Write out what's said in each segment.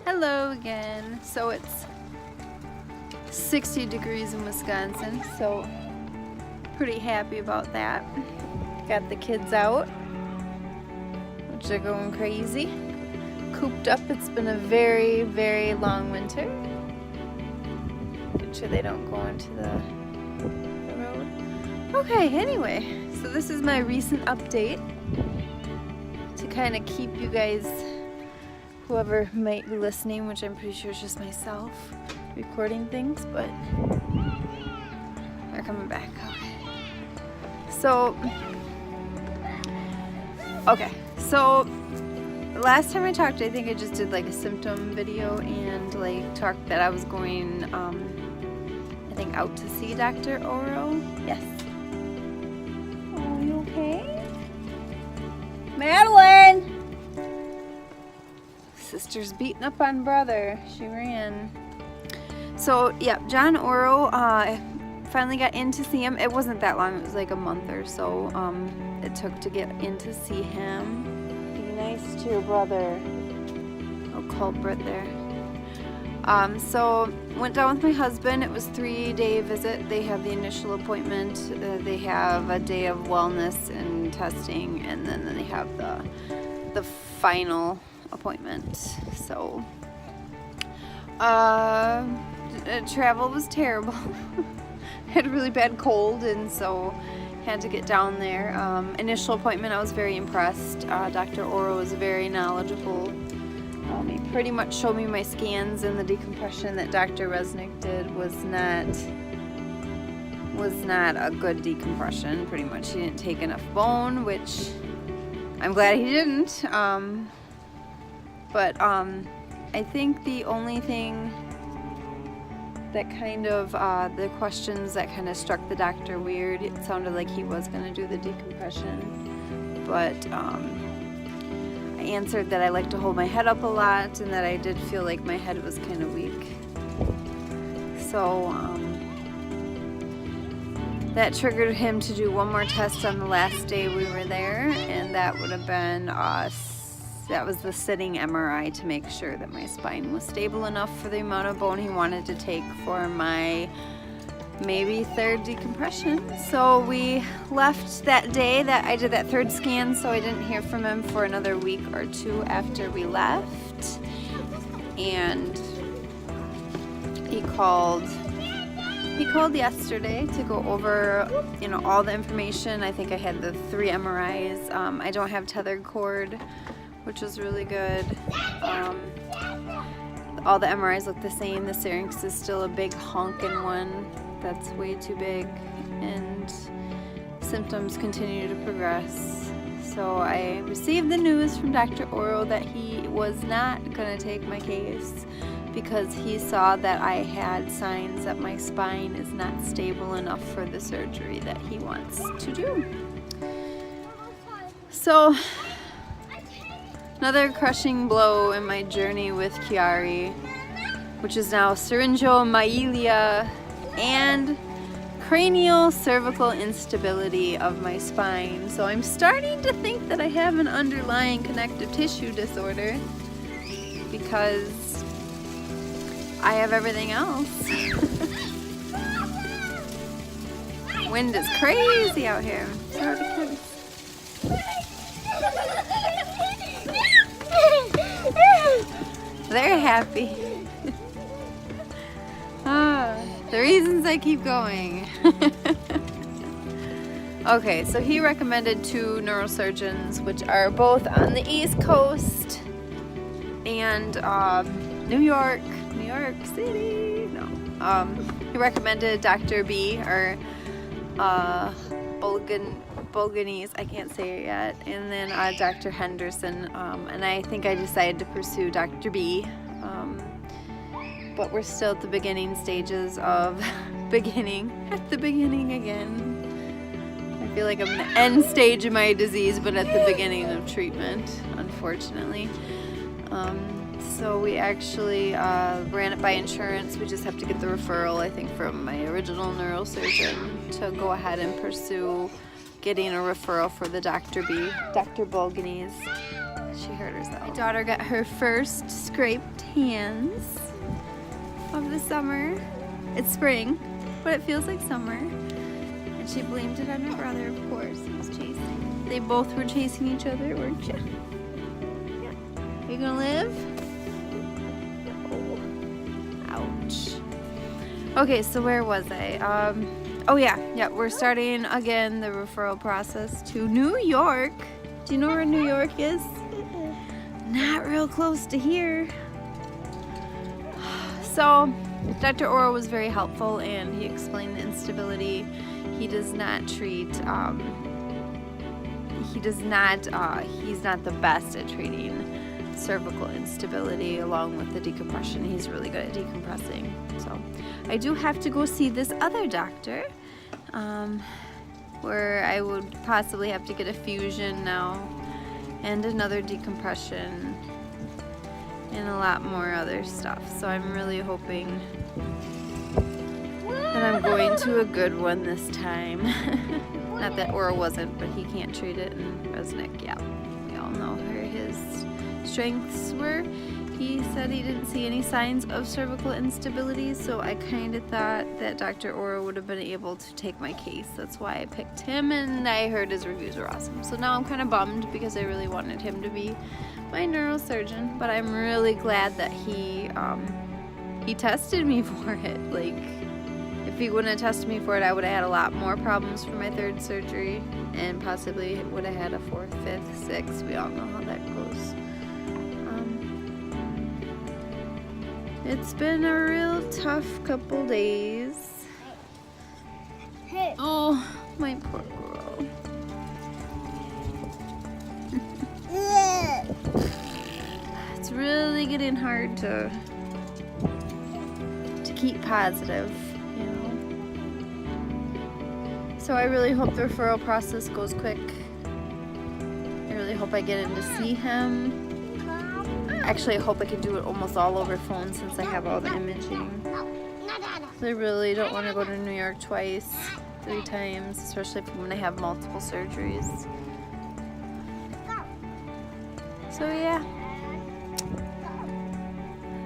Hello again. So it's 60 degrees in Wisconsin, so pretty happy about that. Got the kids out, which are going crazy. Cooped up. It's been a very, very long winter. Make sure they don't go into the road. Okay, anyway, so this is my recent update to kind of keep you guys, whoever might be listening, which I'm pretty sure is just myself recording things, but they're coming back. Okay, so last time I talked, I think I just did like a symptom video and like talked that I was going, I think out to see Dr. Oro. Yes. Oh, you okay? Madeline! Sister's beating up on brother. She ran. So, yeah, John Oro, I finally got in to see him. It wasn't that long. It was like a month or so it took to get in to see him. Be nice to your brother. Oh, culprit there. So, went down with my husband. It was a 3-day visit. They have the initial appointment. They have a day of wellness and testing, and then they have the final appointment. So travel was terrible. Had a really bad cold, and so had to get down there. Initial appointment, I was very impressed. Dr. Oro was very knowledgeable. He pretty much showed me my scans, and the decompression that Dr. Resnick did was not a good decompression. Pretty much he didn't take enough bone, which I'm glad he didn't. But I think the only thing that kind of, the questions that kind of struck the doctor weird, it sounded like he was going to do the decompression, but I answered that I like to hold my head up a lot and that I did feel like my head was kind of weak. So that triggered him to do one more test on the last day we were there, and that would have been that was the sitting MRI to make sure that my spine was stable enough for the amount of bone he wanted to take for my maybe 3rd decompression. So we left that day that I did that 3rd scan, so I didn't hear from him for another week or 2 after we left. And he called yesterday to go over, all the information. I think I had the 3 MRIs. I don't have tethered cord, which was really good. All the MRIs look the same. The syrinx is still a big honking one that's way too big, and symptoms continue to progress. So I received the news from Dr. Oro that he was not going to take my case because he saw that I had signs that my spine is not stable enough for the surgery that he wants to do. So another crushing blow in my journey with Chiari, which is now syringomyelia and cranial cervical instability of my spine. So I'm starting to think that I have an underlying connective tissue disorder because I have everything else. Wind is crazy out here. So are the kids. They're happy. The reasons I keep going. Okay, so he recommended 2 neurosurgeons, which are both on the East Coast and New York City. No. He recommended Dr. B, or Bolganese, I can't say it yet, and then Dr. Henderson, and I think I decided to pursue Dr. B, but we're still at the beginning stages of at the beginning again. I feel like I'm in the end stage of my disease, but at the beginning of treatment, unfortunately. So we actually ran it by insurance. We just have to get the referral, I think, from my original neurosurgeon to go ahead and pursue getting a referral for the Dr. B, Dr. Bolganese. She hurt herself. My daughter got her first scraped hands of the summer. It's spring, but it feels like summer. And she blamed it on her brother, of course. He was chasing. They both were chasing each other, weren't you? Yeah. Are you gonna live? Oh. Ouch. Okay, so where was I? Oh yeah, we're starting again the referral process to New York. Do you know where New York is? Not real close to here. So Dr. Oro was very helpful and he explained the instability. He does not treat, he's not the best at treating cervical instability along with the decompression. He's really good at decompressing. So I do have to go see this other doctor where I would possibly have to get a fusion now and another decompression and a lot more other stuff. So I'm really hoping that I'm going to a good one this time. Not that Oro wasn't, but he can't treat it, and Resnick, yeah, we all know where his strengths were. He said he didn't see any signs of cervical instability, so I kind of thought that Dr. Oro would have been able to take my case. That's why I picked him, and I heard his reviews were awesome. So now I'm kind of bummed because I really wanted him to be my neurosurgeon, but I'm really glad that he tested me for it. Like, if he wouldn't have tested me for it, I would have had a lot more problems for my third surgery, and possibly would have had a fourth, fifth, sixth. We all know how that goes. It's been a real tough couple days. Oh, my poor girl. It's really getting hard to keep positive, you know. So I really hope the referral process goes quick. I really hope I get in to see him. Actually, I hope I can do it almost all over phone since I have all the imaging. I really don't want to go to New York twice, 3 times, especially if I'm going to have multiple surgeries. So yeah.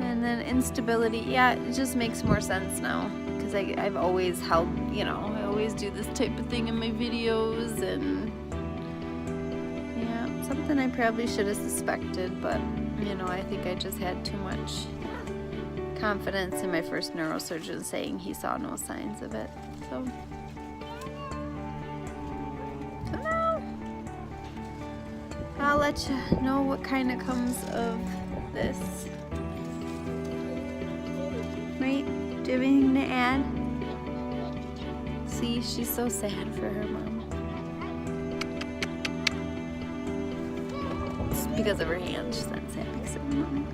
And then instability, yeah, it just makes more sense now. Because I've always held, you know, I always do this type of thing in my videos. And yeah, something I probably should have suspected, but you know, I think I just had too much confidence in my first neurosurgeon saying he saw no signs of it. So now I'll let you know what kind of comes of this. Right? Do you have anything to add? See, she's so sad for her mom. It's because of her hand. She's not sad because of her mom.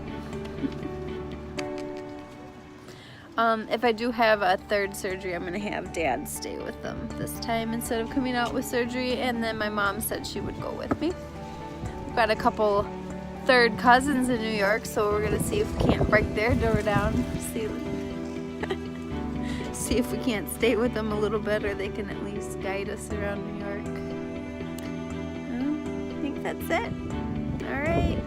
If I do have a third surgery, I'm going to have Dad stay with them this time instead of coming out with surgery, and then my mom said she would go with me. We've got a couple third cousins in New York, so we're going to see if we can't break their door down, see if we can't stay with them a little bit, or they can at least guide us around New York. I think that's it. All right.